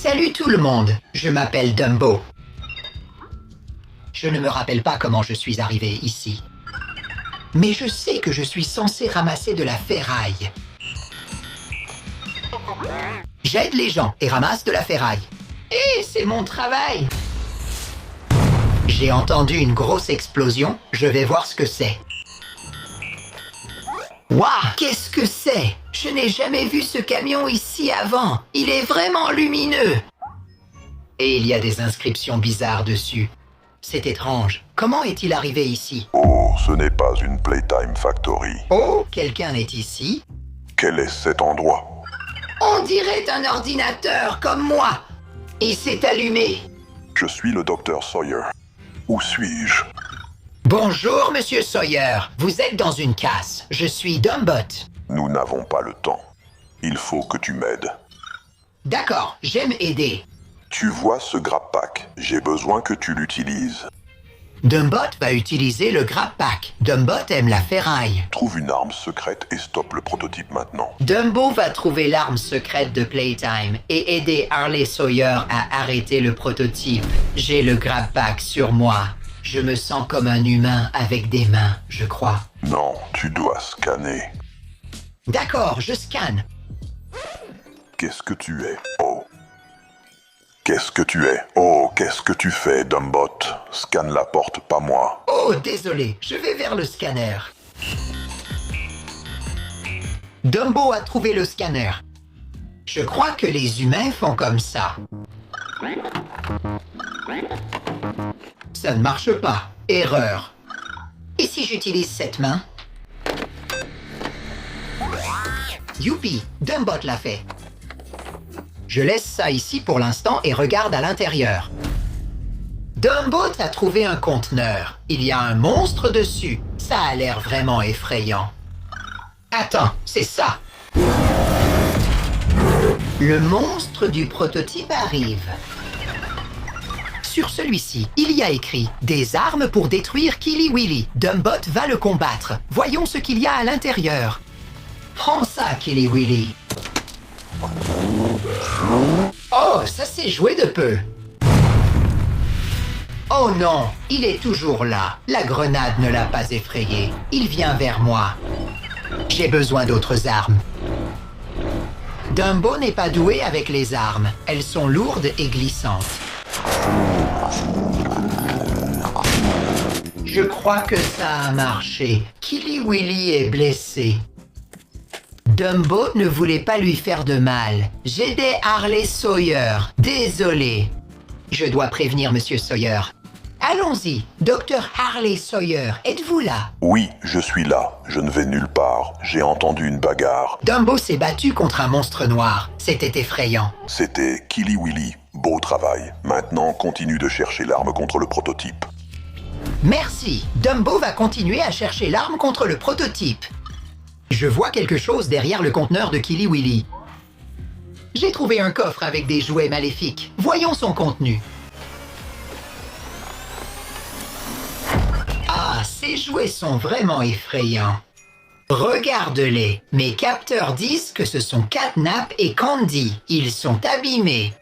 Salut tout le monde, je m'appelle Dumbo. Je ne me rappelle pas comment je suis arrivé ici. Mais je sais que je suis censé ramasser de la ferraille. J'aide les gens et ramasse de la ferraille. Et c'est mon travail. J'ai entendu une grosse explosion, je vais voir ce que c'est. Waouh, qu'est-ce que c'est? Je n'ai jamais vu ce camion ici avant. Il est vraiment lumineux. Et il y a des inscriptions bizarres dessus. C'est étrange. Comment est-il arrivé ici? Oh, ce n'est pas une Playtime Factory. Oh, quelqu'un est ici? Quel est cet endroit? On dirait un ordinateur comme moi. Il s'est allumé. Je suis le docteur Sawyer. Où suis-je? Bonjour, monsieur Sawyer. Vous êtes dans une casse. Je suis Dumbot. Nous n'avons pas le temps. Il faut que tu m'aides. D'accord, j'aime aider. Tu vois ce grab pack? J'ai besoin que tu l'utilises. Dumbot va utiliser le grab pack. Dumbot aime la ferraille. Trouve une arme secrète et stoppe le prototype maintenant. Dumbo va trouver l'arme secrète de Playtime et aider Harley Sawyer à arrêter le prototype. J'ai le grab pack sur moi. Je me sens comme un humain avec des mains, je crois. Non, tu dois scanner. D'accord, je scanne. Qu'est-ce que tu es? Oh. Qu'est-ce que tu es? Oh, qu'est-ce que tu fais, Dumbot? Scanne la porte, pas moi. Oh, désolé, je vais vers le scanner. Dumbo a trouvé le scanner. Je crois que les humains font comme ça. Ça ne marche pas. Erreur. Et si j'utilise cette main? Youpi, Dumbot l'a fait. Je laisse ça ici pour l'instant et regarde à l'intérieur. Dumbot a trouvé un conteneur. Il y a un monstre dessus. Ça a l'air vraiment effrayant. Attends, c'est ça. Le monstre du prototype arrive. Sur celui-ci, il y a écrit « Des armes pour détruire Killy Willy ». Dumbot va le combattre. Voyons ce qu'il y a à l'intérieur. Prends ça, Killy Willy. Oh, ça s'est joué de peu. Oh non, il est toujours là. La grenade ne l'a pas effrayé. Il vient vers moi. J'ai besoin d'autres armes. Dumbo n'est pas doué avec les armes. Elles sont lourdes et glissantes. Je crois que ça a marché. Killy Willy est blessé. Dumbo ne voulait pas lui faire de mal. J'aidais Harley Sawyer. Désolé. Je dois prévenir Monsieur Sawyer. Allons-y, Docteur Harley Sawyer, êtes-vous là? Oui, je suis là. Je ne vais nulle part. J'ai entendu une bagarre. Dumbo s'est battu contre un monstre noir. C'était effrayant. C'était Killy Willy. Beau travail. Maintenant, continue de chercher l'arme contre le prototype. Merci. Dumbo va continuer à chercher l'arme contre le prototype. Je vois quelque chose derrière le conteneur de Killy Willy. J'ai trouvé un coffre avec des jouets maléfiques. Voyons son contenu. Ah, ces jouets sont vraiment effrayants. Regarde-les. Mes capteurs disent que ce sont Catnap et Candy. Ils sont abîmés.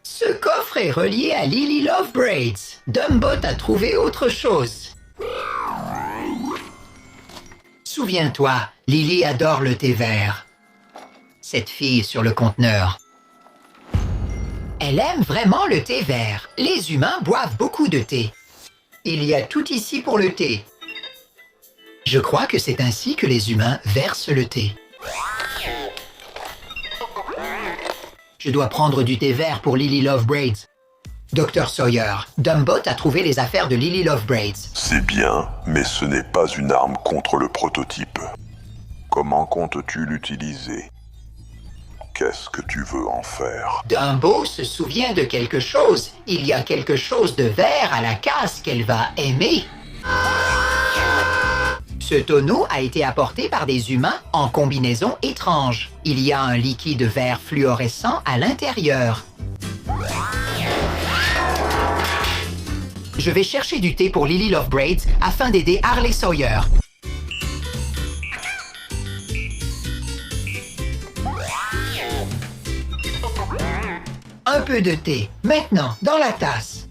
Ce coffre est relié à Lily Love Braids. Dumbot a trouvé autre chose. Souviens-toi, Lily adore le thé vert. Cette fille sur le conteneur. Elle aime vraiment le thé vert. Les humains boivent beaucoup de thé. Il y a tout ici pour le thé. Je crois que c'est ainsi que les humains versent le thé. Je dois prendre du thé vert pour Lily Love Braids. Dr Sawyer, Dumbot a trouvé les affaires de Lily Love Braids. C'est bien, mais ce n'est pas une arme contre le prototype. Comment comptes-tu l'utiliser? Qu'est-ce que tu veux en faire? Dumbo se souvient de quelque chose. Il y a quelque chose de vert à la casse qu'elle va aimer. Ce tonneau a été apporté par des humains en combinaison étrange. Il y a un liquide vert fluorescent à l'intérieur. Je vais chercher du thé pour Lily Love Braids afin d'aider Harley Sawyer. un peu de thé. Maintenant, dans la tasse.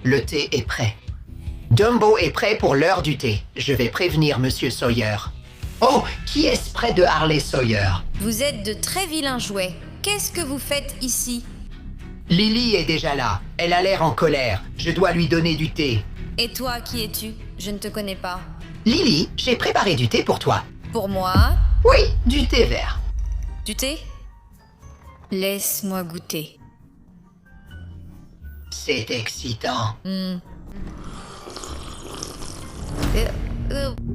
Le thé est prêt. Dumbo est prêt pour l'heure du thé. Je vais prévenir Monsieur Sawyer. Oh, qui est-ce près de Harley Sawyer? Vous êtes de très vilains jouets. Qu'est-ce que vous faites ici? Lily est déjà là. Elle a l'air en colère. Je dois lui donner du thé. Et toi, qui es-tu? Je ne te connais pas. Lily, j'ai préparé du thé pour toi. Pour moi? Oui, du thé vert. Du thé? Laisse-moi goûter. C'est excitant.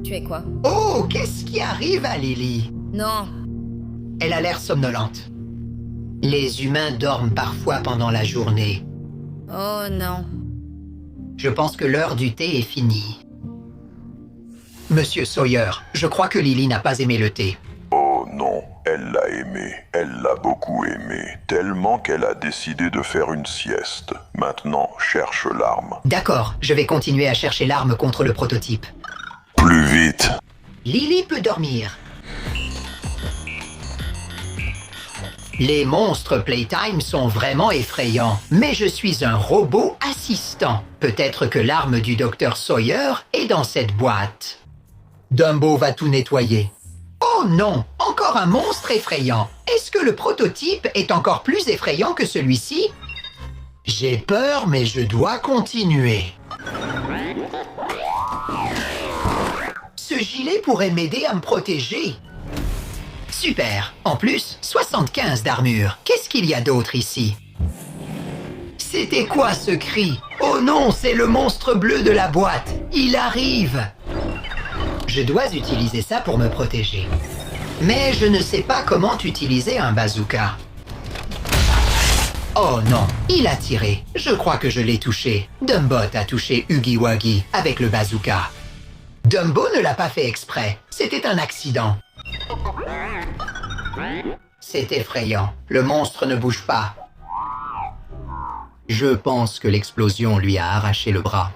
Tu es quoi? Oh, qu'est-ce qui arrive à Lily? Non. Elle a l'air somnolente. Les humains dorment parfois pendant la journée. Oh non. Je pense que l'heure du thé est finie. Monsieur Sawyer, je crois que Lily n'a pas aimé le thé. Oh non, elle l'a aimé. Elle l'a beaucoup aimé. Tellement qu'elle a décidé de faire une sieste. Maintenant, cherche l'arme. D'accord, je vais continuer à chercher l'arme contre le prototype. Plus vite. Lily peut dormir. Les monstres Playtime sont vraiment effrayants, mais je suis un robot assistant. Peut-être que l'arme du docteur Sawyer est dans cette boîte. Dumbo va tout nettoyer. Oh non, encore un monstre effrayant. Est-ce que le prototype est encore plus effrayant que celui-ci? J'ai peur, mais je dois continuer. Ce gilet pourrait m'aider à me protéger. Super. En plus, 75 d'armure. Qu'est-ce qu'il y a d'autre ici? C'était quoi ce cri? Oh non, c'est le monstre bleu de la boîte. Il arrive. Je dois utiliser ça pour me protéger. Mais je ne sais pas comment utiliser un bazooka. Oh non, il a tiré. Je crois que je l'ai touché. Dumbot a touché Huggy Wuggy avec le bazooka. Dumbo ne l'a pas fait exprès. C'était un accident. C'est effrayant. Le monstre ne bouge pas. Je pense que l'explosion lui a arraché le bras.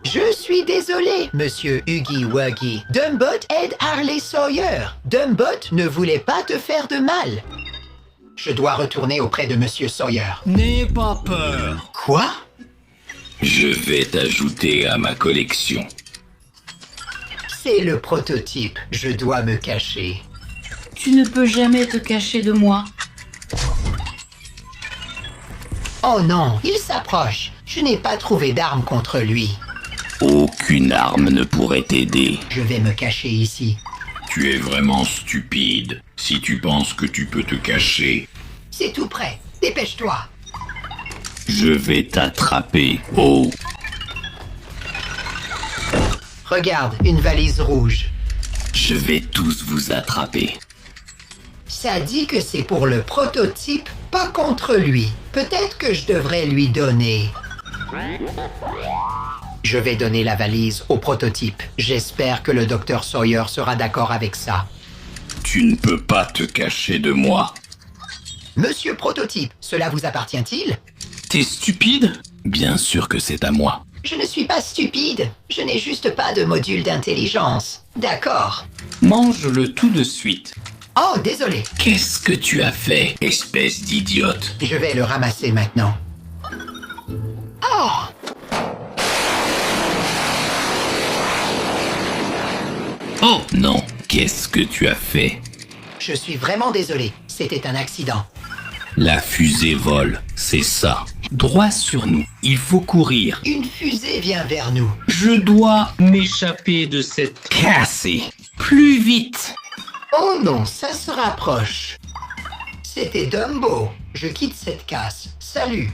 Je suis désolé, monsieur Huggy Wuggy. Dumbot aide Harley Sawyer. Dumbot ne voulait pas te faire de mal. Je dois retourner auprès de monsieur Sawyer. N'aie pas peur. Quoi? Je vais t'ajouter à ma collection. C'est le prototype. Je dois me cacher. Tu ne peux jamais te cacher de moi. Oh non, il s'approche. Je n'ai pas trouvé d'arme contre lui. Aucune arme ne pourrait t'aider. Je vais me cacher ici. Tu es vraiment stupide si tu penses que tu peux te cacher. C'est tout prêt. Dépêche-toi. Je vais t'attraper. Oh, Regarde, une valise rouge. je vais tous vous attraper. Ça dit que c'est pour le prototype, pas contre lui. Peut-être que je devrais lui donner. Je vais donner la valise au prototype. J'espère que le docteur Sawyer sera d'accord avec ça. Tu ne peux pas te cacher de moi. Monsieur Prototype, cela vous appartient-il? T'es stupide? Bien sûr que c'est à moi. Je ne suis pas stupide. Je n'ai juste pas de module d'intelligence. D'accord. Mange-le tout de suite. Oh, désolé. Qu'est-ce que tu as fait, espèce d'idiote? Je vais le ramasser maintenant. Oh! Oh non, qu'est-ce que tu as fait? Je suis vraiment désolé. C'était un accident. La fusée vole, c'est ça. Droit sur nous, il faut courir. Une fusée vient vers nous. Je dois m'échapper de cette cassée. Plus vite. Oh non, ça se rapproche. C'était Dumbo. Je quitte cette casse. Salut.